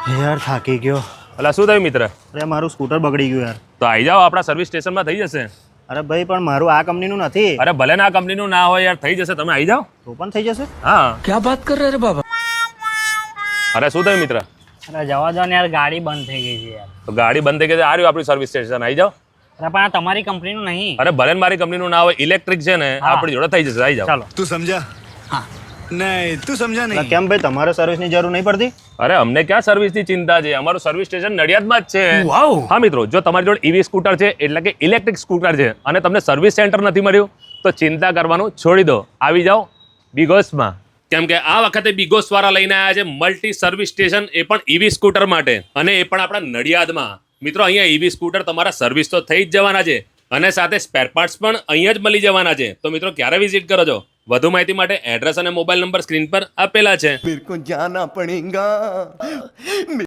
યાર થાકી ગયો. એટલે શું થયું મિત્ર? અરે મારું સ્કૂટર બગડી ગયું યાર. તો આવી જાઓ, આપણા સર્વિસ સ્ટેશનમાં થઈ જશે. અરે ભાઈ પણ મારું આ કંપનીનું નથી. અરે ભલે ના કંપનીનું ના હોય યાર, થઈ જશે. તમે આવી જાઓ. તો પણ થઈ જશે. હા. क्या बात कर रहे रे बाबा? અરે શું થયું મિત્ર? અરે જવા દો ને યાર, ગાડી બંધ થઈ ગઈ છે યાર. તો ગાડી બંધ થઈ ગઈ છે, આ રહ્યું આપણી સર્વિસ સ્ટેશન. આવી જાઓ. અરે પણ આ તમારી કંપનીનું નહીં. અરે ભલે ને મારી કંપનીનું ના હોય, ઇલેક્ટ્રિક છે ને, આપણી જોડે થઈ જશે. આવી જાઓ. ચાલો. तू समझा? हाँ नहीं तू समझा અરે नहीं. કેમ ભાઈ તમારે સર્વિસની જરૂર નહીં પડતી? અરે અમને ક્યાં સર્વિસની ચિંતા છે, અમારું સર્વિસ સ્ટેશન નડિયાદમાં જ છે. હા મિત્રો, જો તમારી જોડે ઈવી સ્કૂટર છે એટલે કે ઇલેક્ટ્રિક સ્કૂટર છે અને તમને સર્વિસ સેન્ટર નથી મળ્યું તો ચિંતા કરવાનું છોડી દો. આવી જાઓ બિગોસમાં. કેમ કે આ વખતે બિગોસ વાળા લઈને આવ્યા છે મલ્ટી સર્વિસ સ્ટેશન, એ પણ ઈવી સ્કૂટર માટે, અને એ પણ આપણા નડિયાદમાં. મિત્રો અહીંયા ઈવી સ્કૂટર તમારા સર્વિસ તો થઈ જ જવાના છે અને સાથે સ્પેર પાર્ટ્સ પણ અહીંયા જ મળી જવાના છે. તો મિત્રો ક્યારે વિઝિટ કરો છો? વધુ માહિતી માટે એડ્રેસ અને મોબાઈલ નંબર સ્ક્રીન પર આપેલા છે. मेरे को जाना पड़ेगा.